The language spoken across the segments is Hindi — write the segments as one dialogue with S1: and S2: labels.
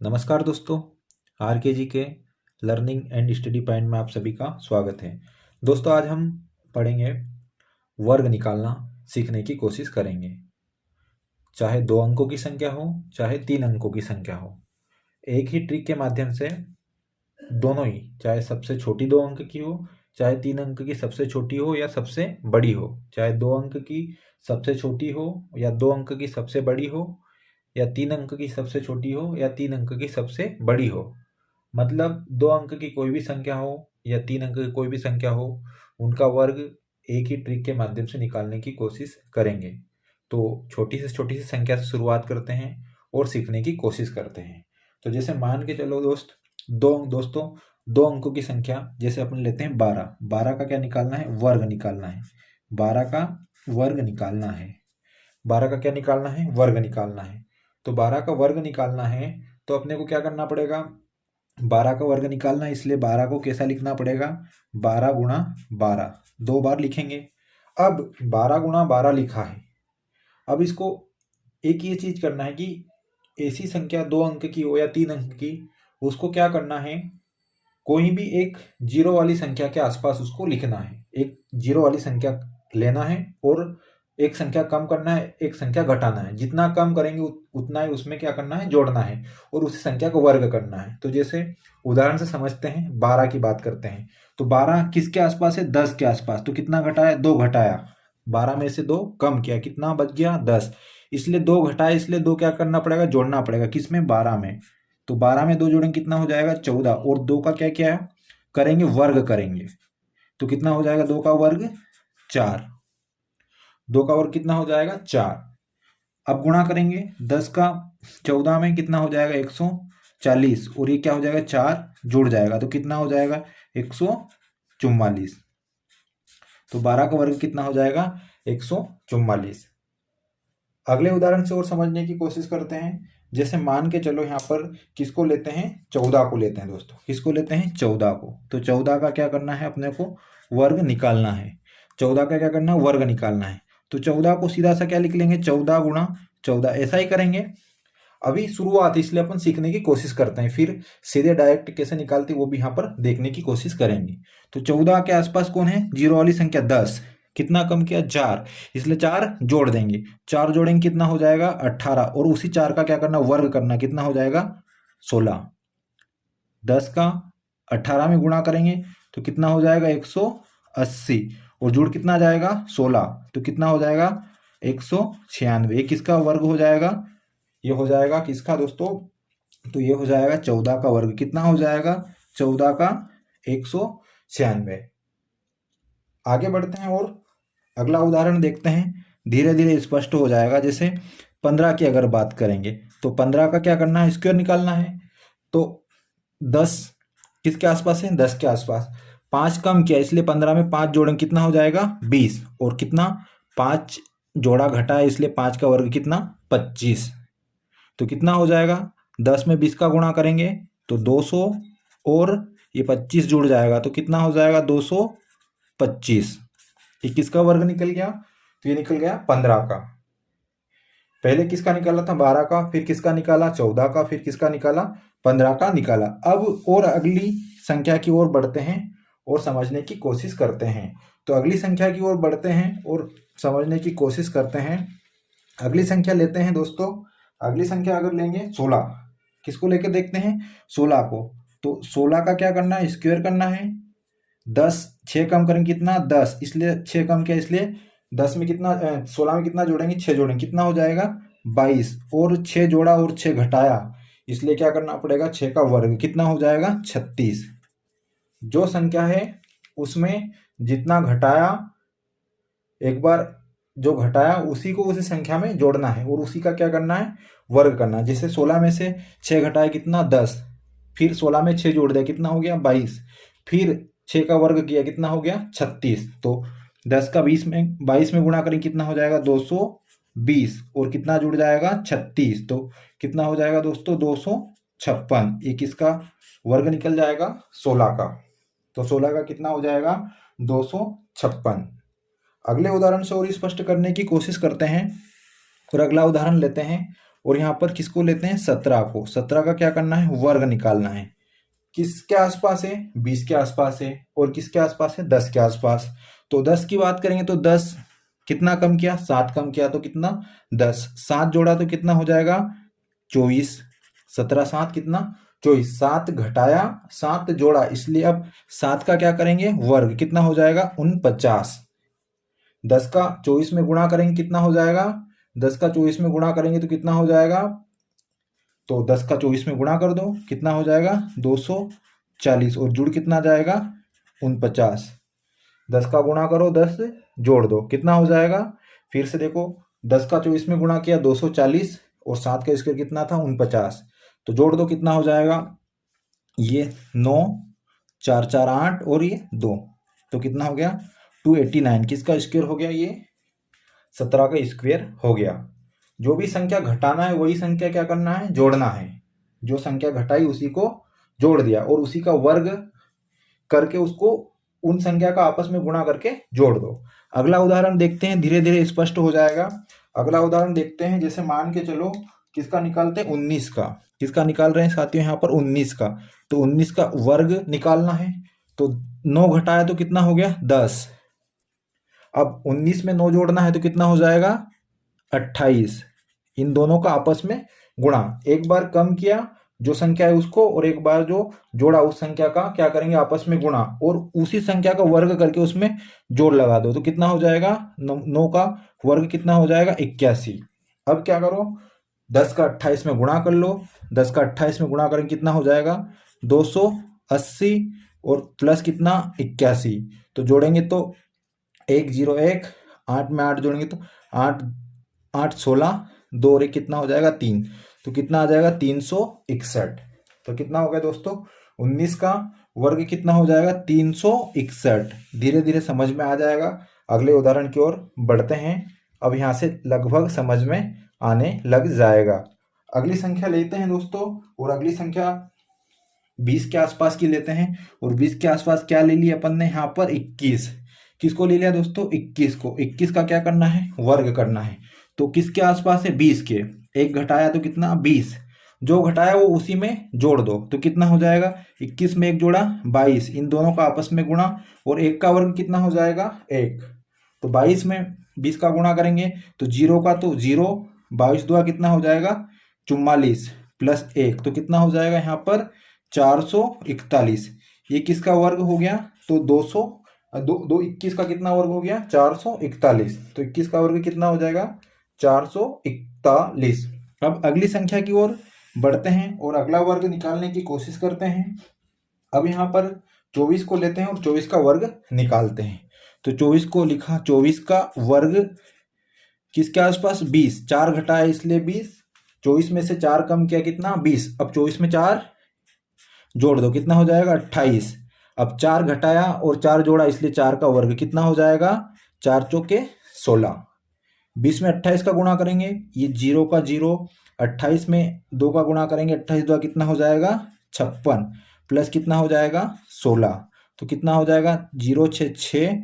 S1: नमस्कार दोस्तों, आरके जी के लर्निंग एंड स्टडी पॉइंट में आप सभी का स्वागत है। दोस्तों, आज हम पढ़ेंगे वर्ग निकालना सीखने की कोशिश करेंगे। चाहे 2 अंकों की संख्या हो, चाहे 3 अंकों की संख्या हो, एक ही ट्रिक के माध्यम से दोनों ही, चाहे सबसे छोटी 2 अंक की हो, चाहे 3 अंक की सबसे छोटी हो या सबसे बड़ी हो, चाहे 2 अंक की सबसे छोटी हो या 2 अंक की सबसे बड़ी हो, या 3 अंक की सबसे छोटी हो या 3 अंक की सबसे बड़ी हो, मतलब 2 अंक की कोई भी संख्या हो या 3 अंक की कोई भी संख्या हो, उनका वर्ग एक ही ट्रिक के माध्यम से निकालने की कोशिश करेंगे। तो छोटी से छोटी सी संख्या से शुरुआत करते हैं और सीखने की कोशिश करते हैं। तो जैसे मान के चलो दोस्तों 2 अंकों की संख्या, जैसे अपन लेते हैं 12। 12 का क्या निकालना है? वर्ग निकालना है। 12 का वर्ग निकालना है। 12 का क्या निकालना है? वर्ग निकालना है। तो 12 का वर्ग निकालना है तो अपने को क्या करना पड़ेगा? 12 का वर्ग निकालना है, इसलिए 12 को कैसा लिखना पड़ेगा? 12 गुणा 12, 2 बार लिखेंगे। अब 12 गुणा 12 लिखा है। अब इसको एक ये चीज करना है कि ऐसी संख्या 2 अंक की हो या 3 अंक की, उसको क्या करना है, कोई भी एक जीरो वाली संख्या के आसपास उसको लिखना है। एक जीरो वाली संख्या लेना है और एक संख्या कम करना है, एक संख्या घटाना है। जितना कम करेंगे उतना ही उसमें क्या करना है? जोड़ना है और उसी संख्या को वर्ग करना है। तो जैसे उदाहरण से समझते हैं, 12 की बात करते हैं। तो 12 किसके आसपास है? 10 के आसपास। तो कितना घटाया? 2 घटाया। 12 में से 2 कम किया, कितना बच गया? 10। इसलिए 2 घटाया, इसलिए 2 क्या करना पड़ेगा? जोड़ना पड़ेगा। किसमें? 12 में। तो 12 में 2 जोड़ेंगे, कितना हो जाएगा? 14। और 2 का क्या क्या करेंगे? वर्ग करेंगे। तो कितना हो जाएगा? 2 का वर्ग 4। 2 का वर्ग कितना हो जाएगा? 4। अब गुणा करेंगे 10 का 14 में, कितना हो जाएगा? 140। और ये क्या हो जाएगा? 4 जुड़ जाएगा तो कितना हो जाएगा? 144। तो 12 का वर्ग कितना हो जाएगा? 144। अगले उदाहरण से और समझने की कोशिश करते हैं। जैसे मान के चलो, यहाँ पर किसको लेते हैं? 14 को लेते हैं दोस्तों। किसको लेते हैं? 14 को। तो 14 का क्या करना है? अपने को वर्ग निकालना है। 14 का क्या करना है? वर्ग निकालना है। तो 14 को सीधा सा क्या लिख लेंगे? 14 गुणा 14। ऐसा ही करेंगे। अभी शुरुआत, इसलिए अपन सीखने की कोशिश करते हैं, फिर सीधे डायरेक्ट कैसे निकालते वो भी यहाँ पर देखने की कोशिश करेंगे। तो 14 के आसपास कौन है? जीरो वाली संख्या 10। कितना कम किया? 4। इसलिए 4 जोड़ देंगे। 4 जोड़ेंगे, कितना हो जाएगा? 18। और उसी 4 का क्या करना? वर्ग करना। कितना हो जाएगा? 16। 10 का 18 में गुणा करेंगे तो कितना हो जाएगा? 180। और जुड़ कितना जाएगा? 16। तो कितना हो जाएगा? 196। किसका वर्ग हो जाएगा? ये हो जाएगा किसका दोस्तों? तो ये हो जाएगा 14 का वर्ग। कितना हो जाएगा? 14 का 196। आगे बढ़ते हैं और अगला उदाहरण देखते हैं। धीरे धीरे स्पष्ट हो जाएगा। जैसे 15 की अगर बात करेंगे तो 15 का क्या करना है? स्क्वायर निकालना है। तो 10 किसके आसपास है? 10 के आसपास। 5 कम किया, इसलिए 15 में 5 जोड़ेंगे, कितना हो जाएगा? 20। और कितना? 5 जोड़ा घटा है, इसलिए 5 का वर्ग कितना? 25। तो कितना हो जाएगा? 10 में 20 का गुणा करेंगे तो 200 और ये 25 जुड़ जाएगा तो कितना हो जाएगा? 225। ये किसका वर्ग निकल गया? तो ये निकल गया 15 का। पहले किसका निकाला था? 12 का। फिर किसका निकाला? 14 का। फिर किसका निकाला? 15 का निकाला। अब और अगली संख्या की ओर बढ़ते हैं और समझने की कोशिश करते हैं। तो अगली संख्या की ओर बढ़ते हैं और समझने की कोशिश करते हैं। अगली संख्या लेते हैं दोस्तों। अगली संख्या अगर लेंगे 16। किसको लेके देखते हैं? 16 को। तो 16 का क्या करना है? स्क्वायर करना है। 10 6 कम करेंगे, कितना? 10। इसलिए 6 कम किया, इसलिए 10 में कितना 16 में कितना जोड़ेंगे? 6 जोड़ेंगे, कितना हो जाएगा? 22। और 6 जोड़ा और 6 घटाया, इसलिए क्या करना पड़ेगा? 6 का वर्ग। कितना हो जाएगा? 36। जो संख्या है उसमें जितना घटाया, एक बार जो घटाया उसी को उसी संख्या में जोड़ना है और उसी का क्या करना है? वर्ग करना है। जैसे 16 में से 6 घटाया, कितना? 10। फिर 16 में 6 जोड़ दिया, कितना हो गया? 22। फिर 6 का वर्ग किया, कितना हो गया? 36। तो 10 का 22 में गुणा करें, कितना हो जाएगा? 220। और कितना जुड़ जाएगा? 36। तो कितना हो जाएगा दोस्तों? 256। ये किसका वर्ग निकल जाएगा? 16 का। तो 16 का कितना हो जाएगा? 256। अगले उदाहरण से और स्पष्ट करने की कोशिश करते हैं और अगला उदाहरण लेते हैं और यहाँ पर किसको लेते हैं 17 को। 17 का क्या करना है वर्ग निकालना है। किसके आसपास है 20 के आसपास है और किसके आसपास है 10 के आसपास। तो 10 की बात करेंगे तो 10 कितना कम किया 7 कम किया तो कितना 10। 7 जोड़ा तो कितना हो जाएगा 24। 17 7 कितना 24। 7 घटाया 7 जोड़ा, इसलिए अब 7 का क्या करेंगे वर्ग, कितना हो जाएगा 49। 10 का 24 में गुणा करेंगे कितना हो जाएगा 10 का 24 में गुणा करेंगे तो कितना हो जाएगा, तो 10 का 24 में गुणा कर दो कितना हो जाएगा 240 और जुड़ कितना जाएगा 49। 10 का गुणा करो 10 जोड़ दो कितना हो जाएगा, फिर से देखो 10 का 24 में गुणा किया 240 और 7 का स्क्वायर कितना था 49, तो जोड़ दो कितना हो जाएगा, ये 9 4 4 8 और ये 2, तो कितना हो गया 289। किसका स्क्वायर हो गया, ये 17 का स्क्वायर हो गया। जो भी संख्या घटाना है वही संख्या क्या करना है जोड़ना है। जो संख्या घटाई उसी को जोड़ दिया और उसी का वर्ग करके उसको उन संख्या का आपस में गुणा करके जोड़ दो। अगला उदाहरण देखते हैं, धीरे धीरे स्पष्ट हो जाएगा। अगला उदाहरण देखते हैं, जैसे मान के चलो किसका निकालते हैं 19 का। किसका निकाल रहे हैं साथियों यहाँ पर 19 का। तो 19 का वर्ग निकालना है, तो 9 घटाया तो कितना हो गया 10। अब 19 में 9 जोड़ना है तो कितना हो जाएगा 28। इन दोनों का आपस में गुणा, एक बार कम किया जो संख्या है उसको और एक बार जो जोड़ा उस संख्या का क्या करेंगे आपस में गुणा और उसी संख्या का वर्ग करके उसमें जोड़ लगा दो, तो कितना हो जाएगा 9 का वर्ग कितना हो जाएगा 81। अब क्या करो 10 का 28 में गुणा कर लो। 10 का 28 में गुणा करेंगे कितना हो जाएगा 280 और प्लस कितना 81, तो जोड़ेंगे तो 101 8 में 8 जोड़ेंगे तो 8 8 16 2 और 1 कितना हो जाएगा 3, तो कितना आ जाएगा 361। तो कितना हो गया दोस्तों 19 का वर्ग कितना हो जाएगा 361। धीरे धीरे समझ में आ जाएगा। अगले उदाहरण की ओर बढ़ते हैं। अब यहाँ से लगभग समझ में आने लग जाएगा। अगली संख्या लेते हैं दोस्तों, और अगली संख्या 20 के आसपास की लेते हैं। और 20 के आसपास क्या ले लिया अपन ने यहाँ पर 21। किसको ले लिया दोस्तों 21 को। 21 का क्या करना है वर्ग करना है, तो किसके आसपास है 20 के। एक घटाया तो कितना 20, जो घटाया वो उसी में जोड़ दो, तो कितना हो जाएगा 21 में 1 जोड़ा 22, इन दोनों का आपस में गुणा और 1 का वर्ग कितना हो जाएगा 1। तो 22 में 20 का गुणा करेंगे तो 0 का तो 0, 22 दुआ कितना हो जाएगा 44 प्लस 1, तो कितना हो जाएगा यहाँ पर 441। ये किसका वर्ग हो गया, तो 21 का कितना वर्ग हो गया 441, तो 21 का वर्ग कितना हो जाएगा 441। अब अगली संख्या की ओर बढ़ते हैं और अगला वर्ग निकालने की कोशिश करते हैं। अब यहाँ पर 24 को लेते हैं और 24 का वर्ग निकालते हैं। तो 24 को लिखा 24 का वर्ग किसके आसपास 20, 4 घटाया इसलिए 20, 24 में से 4 कम किया कितना 20। अब 24 में 4 जोड़ दो कितना हो जाएगा 28। अब 4 घटाया और 4 जोड़ा इसलिए 4 का वर्ग कितना हो जाएगा 4 चौके 16। 20 में 28 का गुणा करेंगे, ये 0 का 0, 28 में 2 का गुणा करेंगे, 28 2 कितना हो जाएगा 56 प्लस कितना हो जाएगा 16, तो कितना हो जाएगा 0 6 6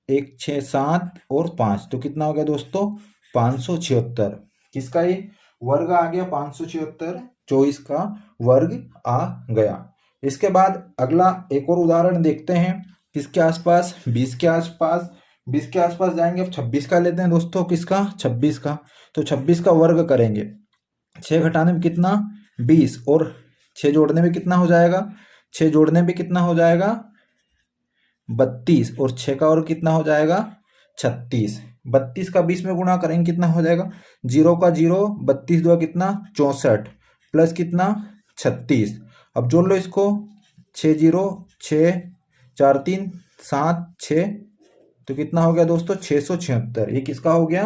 S1: 1 6 7 और 5, तो कितना हो गया दोस्तों 576। किसका ये वर्ग आ गया 576, 24 का वर्ग आ गया। इसके बाद अगला एक और उदाहरण देखते हैं। किसके आसपास 20 के आसपास। 20 के आसपास जाएंगे, अब 26 का लेते हैं दोस्तों। किसका 26 का, तो 26 का वर्ग करेंगे। 6 घटाने में कितना 20 और 6 जोड़ने में कितना हो जाएगा, 6 जोड़ने में कितना हो जाएगा 32 और 6 का वर्ग कितना हो जाएगा 36। 32 का 20 में गुणा करेंगे कितना हो जाएगा, 0 का 0, 32 2 कितना 64 प्लस कितना 36। अब जोड़ लो इसको, 6 0 6 4 3 7 6, तो कितना हो गया दोस्तों 676। ये किसका हो गया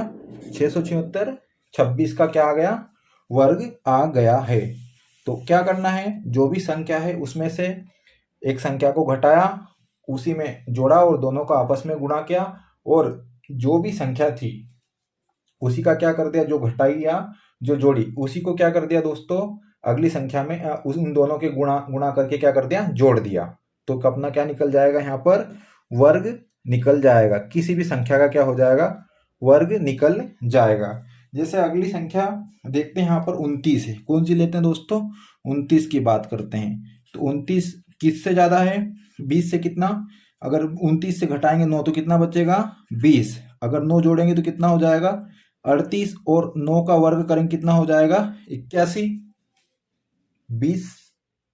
S1: 676, 26 का क्या आ गया वर्ग आ गया है। तो क्या करना है, जो भी संख्या है उसमें से एक संख्या को घटाया, उसी में जोड़ा और दोनों का आपस में गुणा किया, और जो भी संख्या थी उसी का क्या कर दिया, जो घटाई या जो जोड़ी उसी को क्या कर दिया दोस्तों अगली संख्या में उन दोनों के गुणा करके क्या कर दिया जोड़ दिया। तो अपना क्या निकल जाएगा यहाँ पर वर्ग निकल जाएगा। किसी भी संख्या का क्या हो जाएगा वर्ग निकल जाएगा। जैसे अगली संख्या देखते हैं, यहाँ पर 29 है। कौन सी लेते हैं दोस्तों? 29 की बात करते हैं। तो 29 किससे ज्यादा है? 20 से। कितना? अगर 29 से घटाएंगे 9 तो कितना बचेगा? 20। अगर 9 जोड़ेंगे तो कितना हो जाएगा? 38। और 9 का वर्ग करेंगे कितना हो जाएगा? 81। 20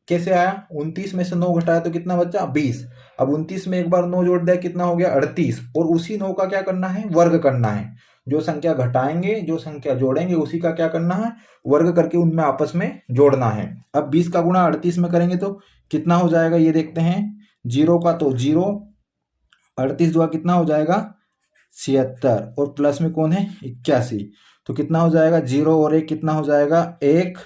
S1: कैसे आया? 29 में से 9 घटाया तो कितना बचा? 20। अब 29 में एक बार 9 जोड़ दिया, कितना हो गया? 38। और उसी 9 का क्या करना है? वर्ग करना है। जो संख्या घटाएंगे, जो संख्या जोड़ेंगे, उसी का क्या करना है? वर्ग करके उनमें आपस में जोड़ना है। अब 20 का गुणा 38 में करेंगे तो कितना हो जाएगा, ये देखते हैं। 0 का तो 0, 38 दुआ कितना हो जाएगा? 76। और प्लस में कौन है? 81। तो कितना हो जाएगा? 0 और 1 कितना हो जाएगा? 1।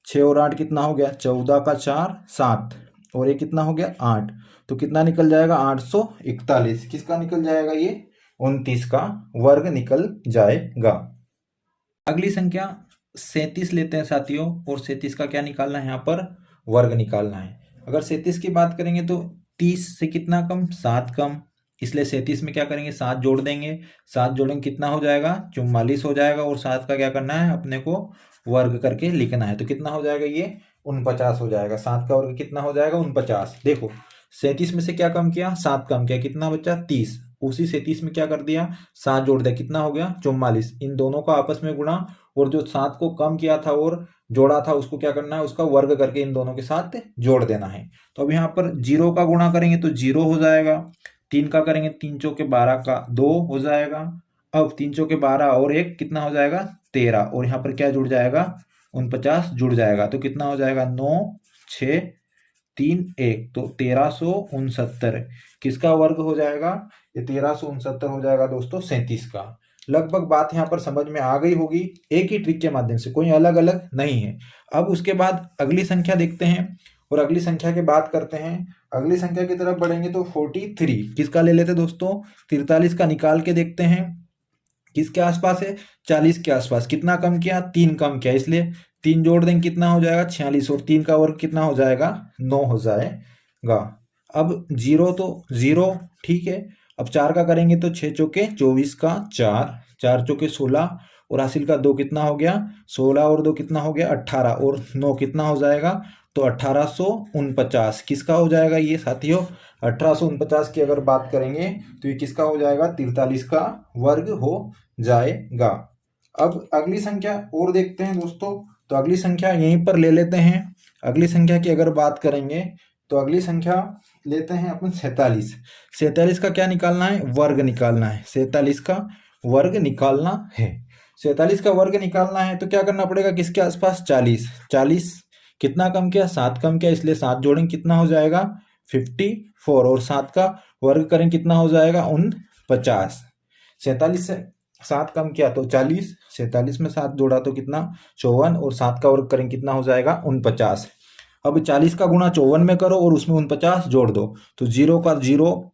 S1: 6 और 8 कितना हो गया? 14 का 4 7। और ये कितना हो गया? 8। तो कितना निकल जाएगा? 841। किसका निकल जाएगा? ये 29 का वर्ग निकल जाएगा। अगली संख्या 37 लेते हैं साथियों, और 37 का क्या निकालना है? यहाँ पर वर्ग निकालना है। अगर 37 की बात करेंगे तो 30 से कितना कम? 7 कम। इसलिए 37 में क्या करेंगे? 7 जोड़ देंगे। 7 जोड़ेंगे कितना हो जाएगा? 44 हो जाएगा। और 7 का क्या करना है? अपने को वर्ग करके लिखना है। तो कितना हो जाएगा? ये 49 हो जाएगा। 7 का वर्ग कितना हो जाएगा? 49। देखो 37 में से क्या कम किया? 7 कम किया, कितना बचा? 30। उसी 37 में क्या कर दिया? 7 जोड़ दिया, कितना हो गया? 44। इन दोनों का आपस में गुणा, और जो 7 को कम किया था और जोड़ा था उसको क्या करना है? उसका वर्ग करके इन दोनों के साथ जोड़ देना है। तो अब यहाँ पर 0 का गुणा करेंगे तो 0 हो जाएगा। 3 का करेंगे 3 चौके 12 का 2 हो जाएगा। अब 3 चौके 12 और 1 कितना हो जाएगा? 13। और यहाँ पर क्या जुड़ जाएगा? 49 जुड़ जाएगा। तो कितना हो जाएगा? 9 6 3 1। तो 1369 किसका वर्ग हो जाएगा? ये 1369 हो जाएगा दोस्तों 37 का। लगभग बात यहाँ पर समझ में आ गई होगी, एक ही ट्रिक के माध्यम से, कोई अलग अलग नहीं है। अब उसके बाद अगली संख्या देखते हैं, और अगली संख्या की बात करते हैं। अगली संख्या की तरफ बढ़ेंगे तो 43 किसका ले लेते दोस्तों? 43 का निकाल के देखते हैं। किसके आसपास है? 40 के आसपास। कितना कम किया? 3 कम किया, इसलिए 3 जोड़ देंगे कितना हो जाएगा? 46। और 3 का वर्ग कितना हो जाएगा? 9 हो जाएगा। अब 0 तो 0, ठीक है। अब 4 का करेंगे तो 6 चौके 24 का 4, 4 चौके 16, और हासिल का 2 कितना हो गया? 16 और 2 कितना हो गया? 18। और 9 कितना हो जाएगा? तो 1849 किसका हो जाएगा ये साथियों? 1849 की अगर बात करेंगे तो ये किसका हो जाएगा? 43 का वर्ग हो जाएगा। अब अगली संख्या और देखते हैं दोस्तों। तो अगली संख्या यहीं पर ले लेते हैं। अगली संख्या की अगर बात करेंगे तो अगली संख्या लेते हैं अपन 47। 47 का क्या निकालना है? वर्ग निकालना है। 47 का वर्ग निकालना है। 47 का वर्ग निकालना है तो क्या करना पड़ेगा? किसके आसपास? 40। 40 कितना कम किया? 7 कम किया, इसलिए 7 जोड़ेंगे कितना हो जाएगा? 54। और 7 का वर्ग करें कितना हो जाएगा? 49। 47 से 7 कम किया तो 40, 47 में 7 जोड़ा तो कितना? 54। और 7 का वर्ग करें कितना हो जाएगा? 49। अब 40 का गुणा 54 में करो और उसमें 49 जोड़ दो। तो 0 का 0,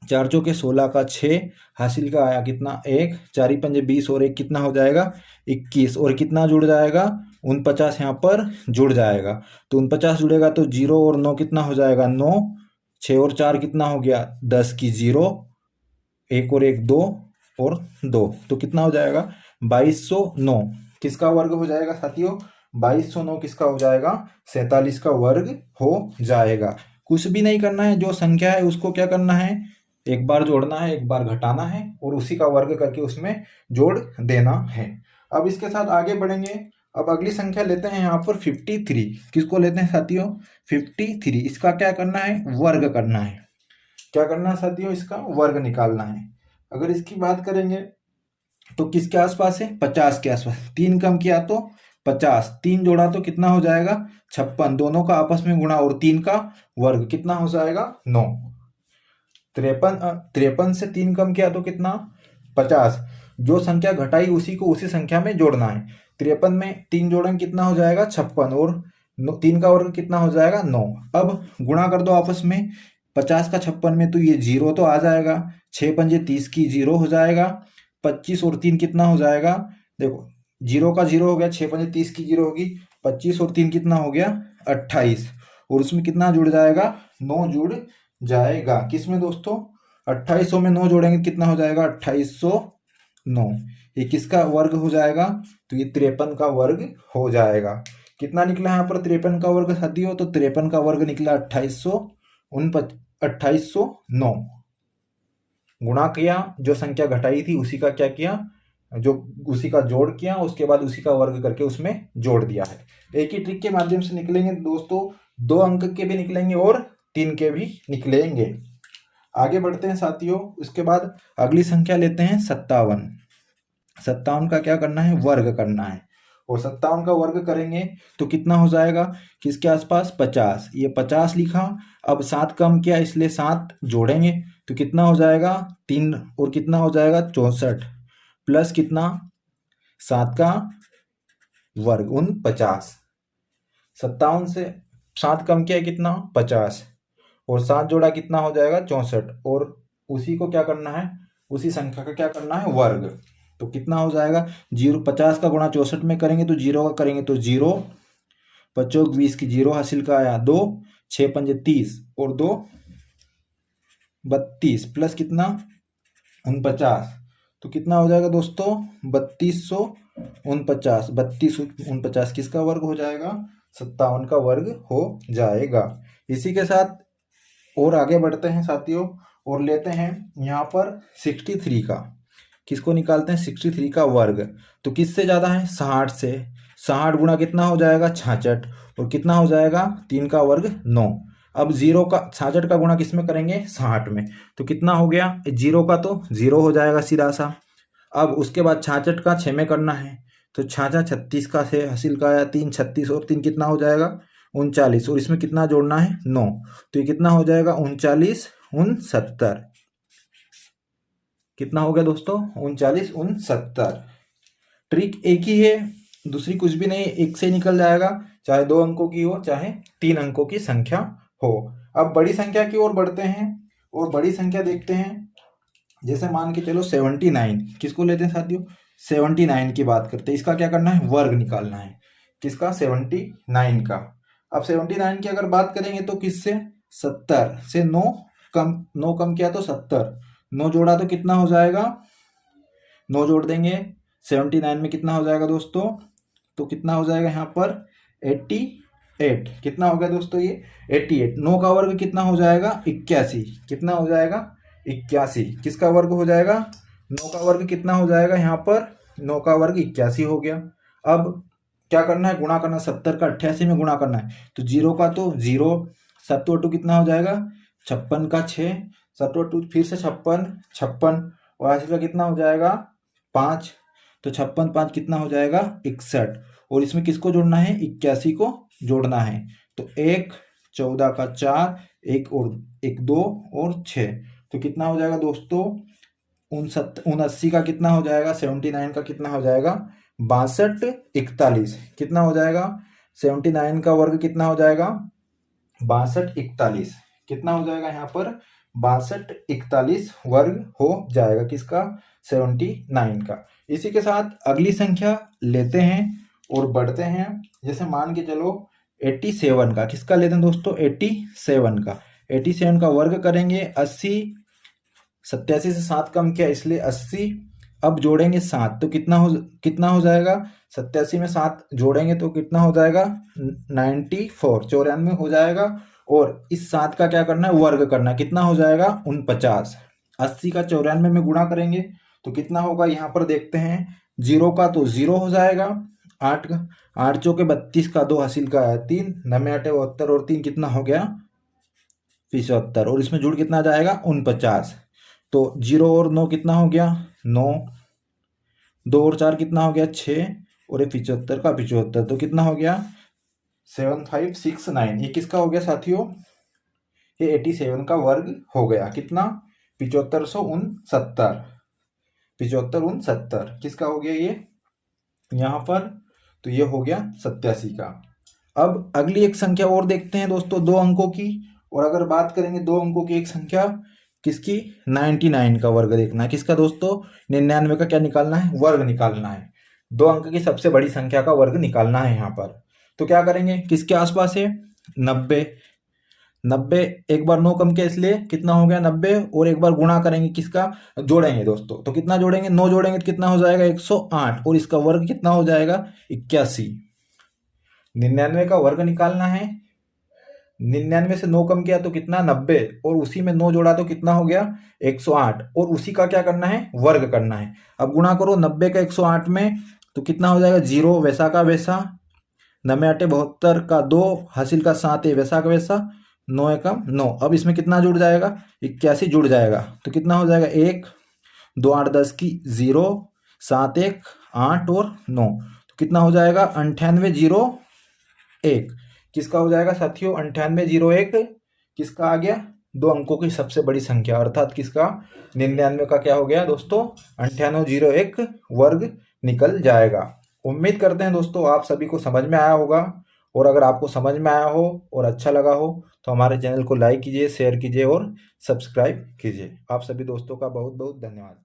S1: 4 चौके 16 का 6, हासिल का आया कितना? 1, 4 पंजे 20 और 1 कितना हो जाएगा? 21। और कितना जुड़ जाएगा? 49 यहाँ पर जुड़ जाएगा। तो 49 जुड़ेगा तो 0 और 9 कितना हो जाएगा? 9, 6 और 4 कितना हो गया? 10 की 0, 1 और 1 2 और 2। तो कितना हो जाएगा? 2209 किसका वर्ग हो जाएगा साथियों? 2209 किसका हो जाएगा? 47 का वर्ग हो जाएगा। कुछ भी नहीं करना है, जो संख्या है उसको क्या करना है? एक बार जोड़ना है, एक बार घटाना है, और उसी का वर्ग करके उसमें जोड़ देना है। अब इसके साथ आगे बढ़ेंगे। अब अगली संख्या लेते हैं यहाँ पर 53। किसको लेते हैं साथियों? 53। इसका क्या करना है? वर्ग करना है। क्या करना है साथियों? इसका वर्ग निकालना है। अगर इसकी बात करेंगे तो किसके आसपास है? 50 के आसपास। 3 कम किया तो 50, 3 जोड़ा तो कितना हो जाएगा? 56। दोनों का आपस में गुणा और 3 का वर्ग कितना हो जाएगा? 9। 53 से 3 कम किया तो कितना? 50। जो संख्या घटाई उसी को उसी संख्या में जोड़ना है। 53 में 3 जोड़ेंगे कितना हो जाएगा? 56। और 3 का वर्ग कितना हो जाएगा? 9। अब गुणा कर दो आपस में। 50 का 56 में तो ये 0 तो आ जाएगा। 6 पंजे 30 की 0 हो जाएगा। 25 और 3 कितना हो जाएगा? देखो 0 का 0 हो गया, 6 पंजे 30 की 0 होगी। 25 और 3 कितना हो गया? 28। और उसमें कितना जुड़ जाएगा? 9 जुड़ जाएगा। किसमें दोस्तों? 2800 में 9 जोड़ेंगे कितना हो जाएगा? 2809 9। ये किसका वर्ग हो जाएगा? तो ये 53 का वर्ग हो जाएगा। कितना निकला यहाँ पर 53 का वर्ग साथियों? तो 53 का वर्ग निकला 2809। गुणा किया, जो संख्या घटाई थी उसी का क्या किया, जो उसी का जोड़ किया, उसके बाद उसी का वर्ग करके उसमें जोड़ दिया है। एक ही ट्रिक के माध्यम से निकलेंगे दोस्तों, 2 अंक के भी निकलेंगे और 3 के भी निकलेंगे। आगे बढ़ते हैं साथियों। उसके बाद अगली संख्या लेते हैं 57। 57 का क्या करना है? वर्ग करना है। और 57 का वर्ग करेंगे तो कितना हो जाएगा? किसके आसपास? 50। ये 50 लिखा, अब 7 कम किया इसलिए 7 जोड़ेंगे तो कितना हो जाएगा? 3 और कितना हो जाएगा? 64 प्लस कितना? 7 का वर्ग 49। 57 से 7 कम किया कितना? 50 और 7 जोड़ा कितना हो जाएगा? 64। और उसी को क्या करना है? उसी संख्या का क्या करना है? वर्ग। तो कितना हो जाएगा? 50 का गुणा 64 में करेंगे तो 0 का करेंगे तो 0, 25 20 की 0 हासिल का आया 2, 6 पंजे 30 और 2 32 प्लस कितना? 49। तो कितना हो जाएगा दोस्तों? 3249। 3249 किसका वर्ग हो जाएगा? 57 का वर्ग हो जाएगा। इसी के साथ और आगे बढ़ते हैं साथियों और लेते हैं यहाँ पर 63 का। किसको निकालते हैं? 63 का वर्ग। तो किससे ज़्यादा है? 60 से। 60 गुणा कितना हो जाएगा? 66 और कितना हो जाएगा? 3 का वर्ग 9। अब 0 का 66 का गुणा किस में करेंगे? 60 में। तो कितना हो गया? 0 का तो 0 हो जाएगा सीधा सा। अब उसके बाद 66 का 6 में करना है तो 66 36 का से हासिल का आया 3, 36 और 3 कितना हो जाएगा? 39 और इसमें कितना जोड़ना है? 9। तो ये कितना हो जाएगा? 39 69। कितना हो गया दोस्तों? 39 69। ट्रिक एक ही है, दूसरी कुछ भी नहीं, एक से निकल जाएगा, चाहे 2 अंकों की हो चाहे 3 अंकों की संख्या हो। अब बड़ी संख्या की ओर बढ़ते हैं और बड़ी संख्या देखते हैं। जैसे मान के चलो 79। किसको लेते हैं साथियों? 79 की बात करते हैं। इसका क्या करना है? वर्ग निकालना है। किसका? 79 का। अब 79 की अगर बात करेंगे तो किससे? 70 से 9 कम किया तो 70। 9 जोड़ा तो कितना हो जाएगा? 9 जोड़ देंगे 79 में कितना हो जाएगा दोस्तों? तो कितना हो जाएगा यहाँ पर? 88। कितना हो गया दोस्तों? ये 88। 9 का वर्ग कितना हो जाएगा? 81। कितना हो जाएगा? 81। किसका वर्ग हो जाएगा? 9 का वर्ग कितना हो जाएगा यहाँ पर? 9 का वर्ग 81 हो गया। अब क्या करना है? गुणा करना। 70 का 88 में गुणा करना है तो 0 का तो 0, 7 कितना हो जाएगा? 56 का 6, 7 फिर से 56 और हासिल का कितना हो जाएगा? 5। तो 56 5 कितना हो जाएगा? 61 और इसमें किसको जोड़ना है? 81 को जोड़ना है। तो 1 14 का 4, 1 और 1 2 और 6 तो कितना हो जाएगा दोस्तों? 79 का कितना हो जाएगा? 79 का कितना हो जाएगा? 62 41। कितना हो जाएगा? 79 का वर्ग कितना हो जाएगा? 62 41। कितना हो जाएगा यहाँ पर? 62 41 वर्ग हो जाएगा। किसका? 79 का। इसी के साथ अगली संख्या लेते हैं और बढ़ते हैं। जैसे मान के चलो 87 का। किसका लेते हैं दोस्तों? 87 का। 87 का वर्ग करेंगे 80, 87 से 7 कम किया इसलिए 80। अब जोड़ेंगे 7 तो कितना हो जाएगा? 87 में 7 जोड़ेंगे तो कितना हो जाएगा? 94 94 हो जाएगा। और इस 7 का क्या करना है? वर्ग करना है। कितना हो जाएगा? 49। 80 का 94 में गुणा करेंगे तो कितना होगा? यहाँ पर देखते हैं। 0 का तो 0 हो जाएगा। 8 का 8 चौके 32 का 2 हासिल का है 3, 9 8 72 और 3 कितना हो गया? 75 और इसमें जुड़ कितना जाएगा? 49। तो 0 और 9 कितना हो गया? 9। 2 और 4 कितना हो गया? 6 और 75 का 75 तो कितना हो गया? 7569। ये किसका हो गया साथियों? ये 87 का वर्ग हो गया। कितना? 7569। 7569 किसका हो गया ये यहाँ पर? तो ये हो गया 87 का। अब अगली एक संख्या और देखते हैं दोस्तों, 2 अंकों की। और अगर बात करेंगे 2 अंकों की एक संख्या, किसकी? 99 का वर्ग देखना है। किसका दोस्तों? 99 का क्या निकालना है? वर्ग निकालना है। 2 अंक की सबसे बड़ी संख्या का वर्ग निकालना है यहाँ पर। तो क्या करेंगे? किसके आसपास है? 90। 90 एक बार 9 कम किया इसलिए कितना हो गया 90, और एक बार गुणा करेंगे किसका, जोड़ेंगे दोस्तों, तो कितना जोड़ेंगे 9 जोड़ेंगे तो कितना हो जाएगा 108, और इसका वर्ग कितना हो जाएगा 81। 99 का वर्ग निकालना है। 99 से 9 कम किया तो कितना 90, और उसी में 9 जोड़ा तो कितना हो गया 108, और उसी का क्या करना है वर्ग करना है। अब गुणा करो 90 का 108 में तो कितना हो जाएगा 0 वैसा का वैसा, 9 8 72 का 2 हासिल का 7 वैसा का वैसा, 9 एकम 9। अब इसमें कितना जुड़ जाएगा 81 जुड़ जाएगा, तो कितना हो जाएगा 1 2 8 10 की 0 7 1 8 और 9, तो कितना हो जाएगा 9801। किसका हो जाएगा साथियों 9801, किसका आ गया 2 अंकों की सबसे बड़ी संख्या, अर्थात किसका 99 का क्या हो गया दोस्तों 9801 वर्ग निकल जाएगा। उम्मीद करते हैं दोस्तों आप सभी को समझ में आया होगा, और अगर आपको समझ में आया हो और अच्छा लगा हो तो हमारे चैनल को लाइक कीजिए, शेयर कीजिए और सब्सक्राइब कीजिए। आप सभी दोस्तों का बहुत बहुत धन्यवाद।